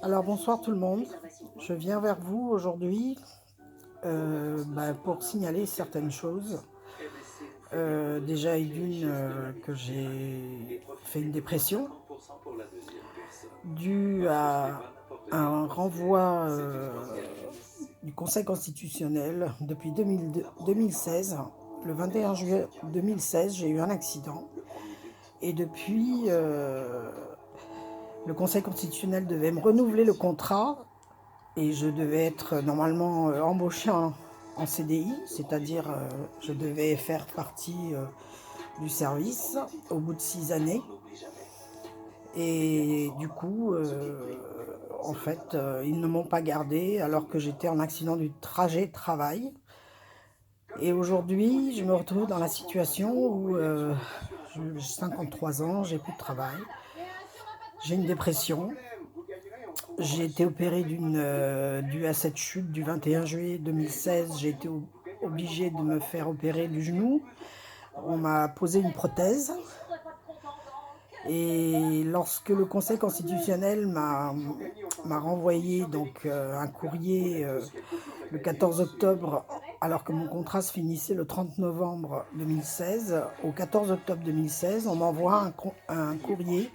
Alors bonsoir tout le monde, je viens vers vous aujourd'hui pour signaler certaines choses. Déjà d'une que j'ai fait une dépression due à un renvoi du Conseil constitutionnel depuis 2016. Le 21 juillet 2016, j'ai eu un accident et depuis, le Conseil constitutionnel devait me renouveler le contrat. Et je devais être normalement embauchée en CDI, c'est-à-dire je devais faire partie du service au bout de 6 années. Et du coup, en fait, ils ne m'ont pas gardée alors que j'étais en accident du trajet de travail. Et aujourd'hui, je me retrouve dans la situation où j'ai 53 ans, j'ai plus de travail, j'ai une dépression. J'ai été opérée due à cette chute du 21 juillet 2016. J'ai été obligée de me faire opérer du genou. On m'a posé une prothèse. Et lorsque le Conseil constitutionnel m'a renvoyé donc un courrier le 14 octobre, alors que mon contrat se finissait le 30 novembre 2016, au 14 octobre 2016, on m'envoie un courrier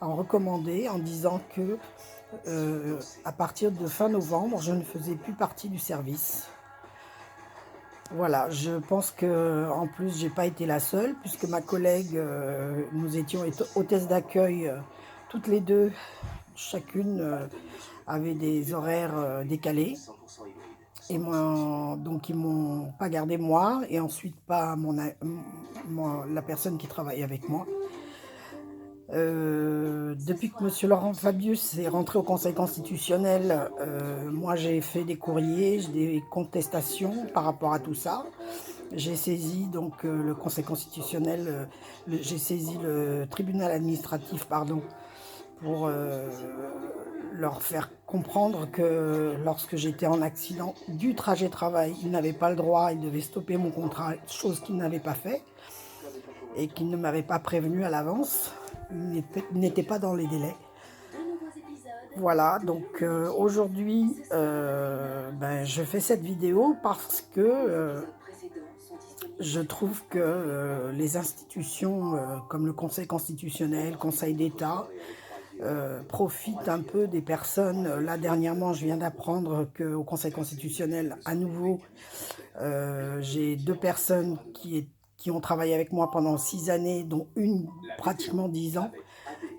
en recommandé en disant que à partir de fin novembre, je ne faisais plus partie du service. Voilà, je pense que en plus j'ai pas été la seule puisque ma collègue, nous étions hôtesses d'accueil toutes les deux, chacune avait des horaires décalés et moi, donc ils m'ont pas gardé moi et ensuite pas la personne qui travaille avec moi. Depuis que monsieur Laurent Fabius est rentré au Conseil constitutionnel, moi j'ai fait des courriers, j'ai des contestations par rapport à tout ça. J'ai saisi donc le Conseil constitutionnel, j'ai saisi le tribunal administratif, pardon, pour leur faire comprendre que lorsque j'étais en accident du trajet travail, ils n'avaient pas le droit, ils devaient stopper mon contrat, chose qu'ils n'avaient pas fait et qu'ils ne m'avaient pas prévenu à l'avance. Ils n'étaient pas dans les délais. Voilà, donc aujourd'hui, je fais cette vidéo parce que je trouve que les institutions comme le Conseil constitutionnel, le Conseil d'État, profitent un peu des personnes. Là, dernièrement, je viens d'apprendre qu'au Conseil constitutionnel, à nouveau, j'ai 2 personnes qui ont travaillé avec moi pendant 6 années, dont une pratiquement 10 ans.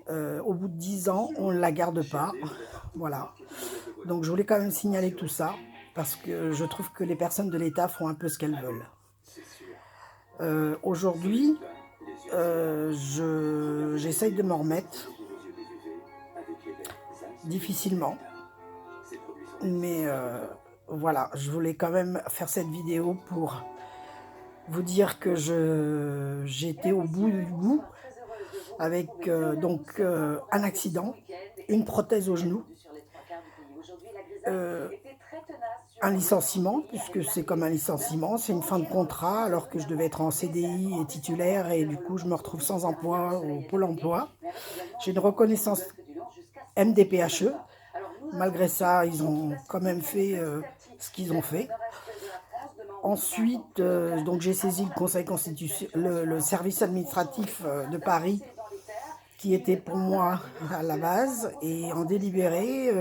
Au bout de 10 ans, on ne la garde pas. Voilà. Donc je voulais quand même signaler tout ça, parce que je trouve que les personnes de l'État font un peu ce qu'elles veulent. Aujourd'hui, j'essaye de m'en remettre, difficilement. Mais voilà, je voulais quand même faire cette vidéo pour vous dire que j'étais au bout du bout avec un accident, une prothèse au genou, euh, un licenciement, puisque c'est comme un licenciement, c'est une fin de contrat alors que je devais être en CDI et titulaire et du coup je me retrouve sans emploi au Pôle emploi. J'ai une reconnaissance MDPHE. Malgré ça, ils ont quand même fait ce qu'ils ont fait. Ensuite, donc j'ai saisi le Conseil constitutionnel, le service administratif de Paris, qui était pour moi à la base, et en délibéré,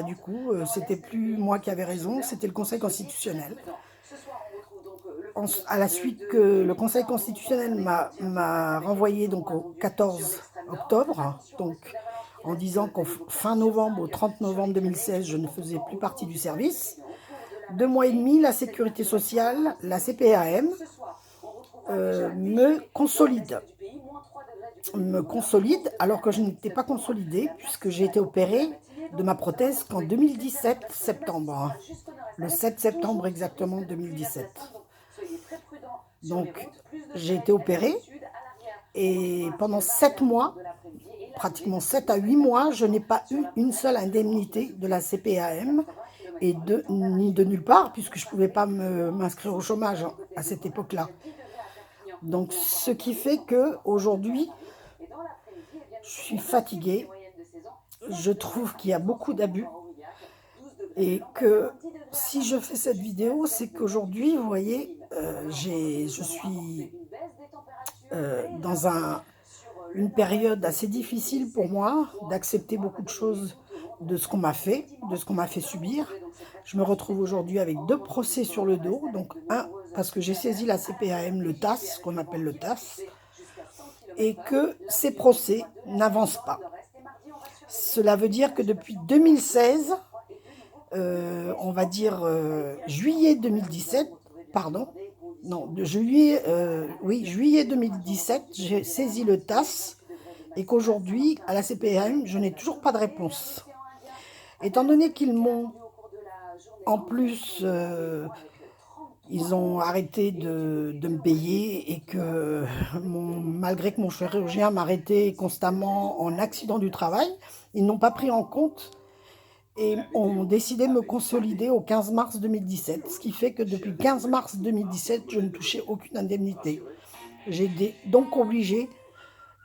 du coup, c'était plus moi qui avais raison, c'était le Conseil constitutionnel. À la suite que le Conseil constitutionnel m'a renvoyé donc au 14 octobre, donc en disant qu'au fin novembre, au 30 novembre 2016, je ne faisais plus partie du service. 2 mois et demi, la sécurité sociale, la CPAM, me consolide alors que je n'étais pas consolidée puisque j'ai été opérée de ma prothèse qu'en 2017, septembre. Le 7 septembre exactement 2017. Donc j'ai été opérée et pendant 7 mois, pratiquement 7 à 8 mois, je n'ai pas eu une seule indemnité de la CPAM et ni de nulle part, puisque je ne pouvais pas m'inscrire au chômage à cette époque-là. Donc, ce qui fait qu'aujourd'hui, je suis fatiguée, je trouve qu'il y a beaucoup d'abus et que si je fais cette vidéo, c'est qu'aujourd'hui, vous voyez, je suis dans une période assez difficile pour moi d'accepter beaucoup de choses de ce qu'on m'a fait, de ce qu'on m'a fait subir. Je me retrouve aujourd'hui avec 2 procès sur le dos, donc un parce que j'ai saisi la CPAM, le TAS, ce qu'on appelle le TAS, et que ces procès n'avancent pas. Cela veut dire que depuis 2016, on va dire juillet 2017, pardon, non, de juillet, oui, juillet 2017, j'ai saisi le TAS et qu'aujourd'hui, à la CPAM, je n'ai toujours pas de réponse. Étant donné qu'ils m'ont, en plus, ils ont arrêté de me payer et que malgré que mon chirurgien m'arrêtait constamment en accident du travail, ils n'ont pas pris en compte et ont décidé de me consolider au 15 mars 2017, ce qui fait que depuis 15 mars 2017, je ne touchais aucune indemnité. J'ai donc obligé,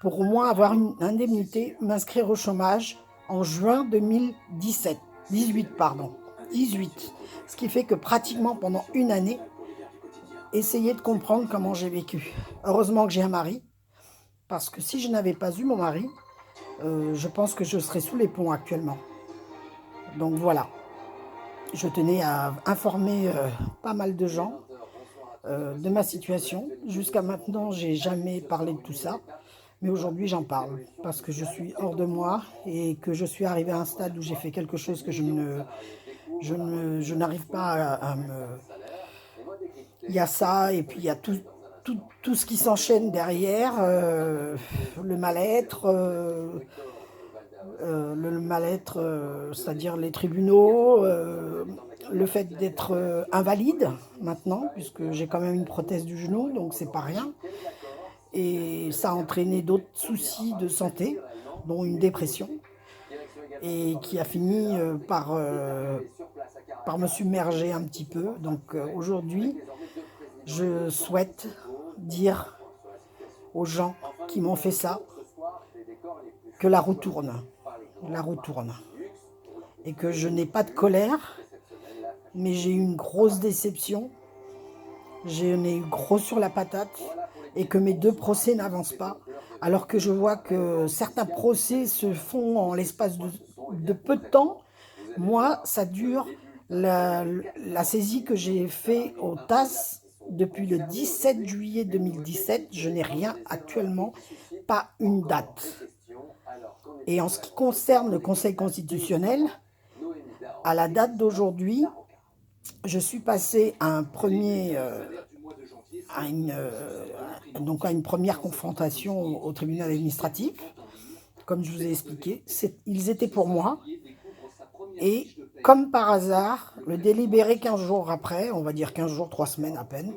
pour au moins avoir une indemnité, m'inscrire au chômage en juin 2017, 18 pardon, 18. Ce qui fait que pratiquement pendant une année, essayez de comprendre comment j'ai vécu. Heureusement que j'ai un mari, parce que si je n'avais pas eu mon mari, je pense que je serais sous les ponts actuellement. Donc voilà, je tenais à informer pas mal de gens de ma situation. Jusqu'à maintenant, j'ai jamais parlé de tout ça, mais aujourd'hui j'en parle parce que je suis hors de moi et que je suis arrivé à un stade où j'ai fait quelque chose que je n'arrive pas à me... Il y a ça et puis il y a tout ce qui s'enchaîne derrière, le mal-être, c'est-à-dire les tribunaux, le fait d'être invalide maintenant, puisque j'ai quand même une prothèse du genou, donc c'est pas rien. Et ça a entraîné d'autres soucis de santé, dont une dépression, et qui a fini par me submerger un petit peu. Donc aujourd'hui, je souhaite dire aux gens qui m'ont fait ça que la roue tourne, et que je n'ai pas de colère, mais j'ai eu une grosse déception, j'en ai eu gros sur la patate, et que mes 2 procès n'avancent pas, alors que je vois que certains procès se font en l'espace de peu de temps. Moi, ça dure, la saisie que j'ai fait au TAS depuis le 17 juillet 2017, je n'ai rien actuellement, pas une date. Et en ce qui concerne le Conseil constitutionnel, à la date d'aujourd'hui, je suis passé à donc à une première confrontation au tribunal administratif. Comme je vous ai expliqué, ils étaient pour moi. Et comme par hasard, le délibéré 15 jours après, on va dire 15 jours, 3 semaines à peine,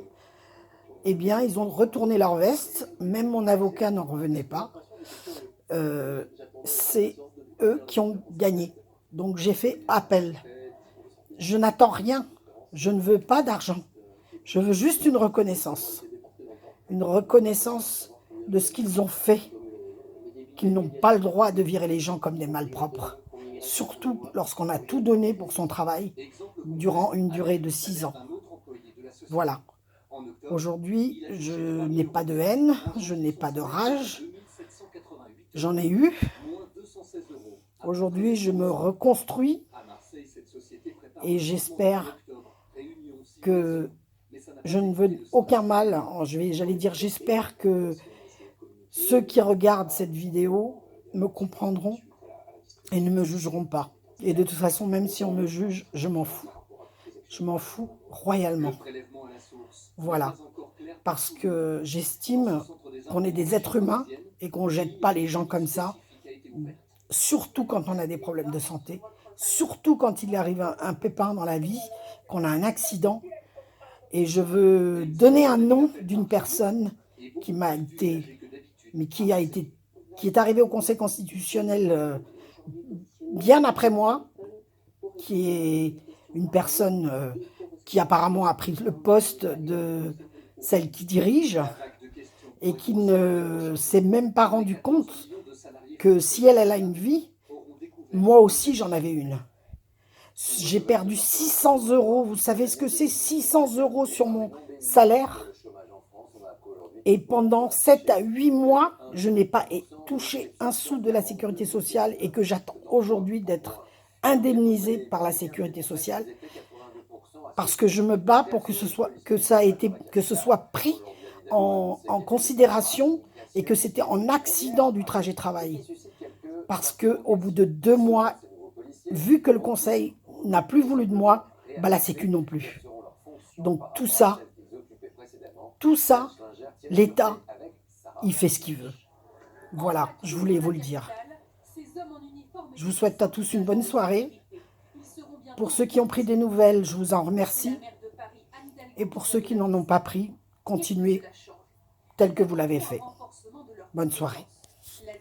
eh bien, ils ont retourné leur veste. Même mon avocat n'en revenait pas. C'est eux qui ont gagné. Donc j'ai fait appel. Je n'attends rien. Je ne veux pas d'argent. Je veux juste une reconnaissance. Une reconnaissance de ce qu'ils ont fait. Qu'ils n'ont pas le droit de virer les gens comme des malpropres. Surtout lorsqu'on a tout donné pour son travail durant une durée de 6 ans. Voilà. Aujourd'hui, je n'ai pas de haine, je n'ai pas de rage. J'en ai eu. Aujourd'hui, je me reconstruis et j'espère que je ne veux aucun mal. J'allais dire, j'espère que ceux qui regardent cette vidéo me comprendront et ne me jugeront pas. Et de toute façon, même si on me juge, je m'en fous. Je m'en fous royalement. Voilà. Parce que j'estime qu'on est des êtres humains et qu'on ne jette pas les gens comme ça, surtout quand on a des problèmes de santé, surtout quand il arrive un pépin dans la vie, qu'on a un accident. Et je veux donner un nom d'une personne qui est arrivée au Conseil constitutionnel bien après moi, qui est une personne qui apparemment a pris le poste de celle qui dirige et qui ne s'est même pas rendu compte que si elle a une vie, Moi aussi, j'en avais une. J'ai perdu 600 €. Vous savez ce que c'est? 600 € sur mon salaire. Et pendant 7 à 8 mois, je n'ai pas touché un sou de la sécurité sociale et que j'attends aujourd'hui d'être indemnisée par la sécurité sociale parce que je me bats pour que ce soit pris en considération et que c'était en accident du trajet travail. Parce que au bout de 2 mois, vu que le conseil n'a plus voulu de moi, bah, la sécu non plus. Donc tout ça, l'État, il fait ce qu'il veut. Voilà, je voulais vous le dire. Je vous souhaite à tous une bonne soirée. Pour ceux qui ont pris des nouvelles, je vous en remercie. Et pour ceux qui n'en ont pas pris, continuez tel que vous l'avez fait. Bonne soirée.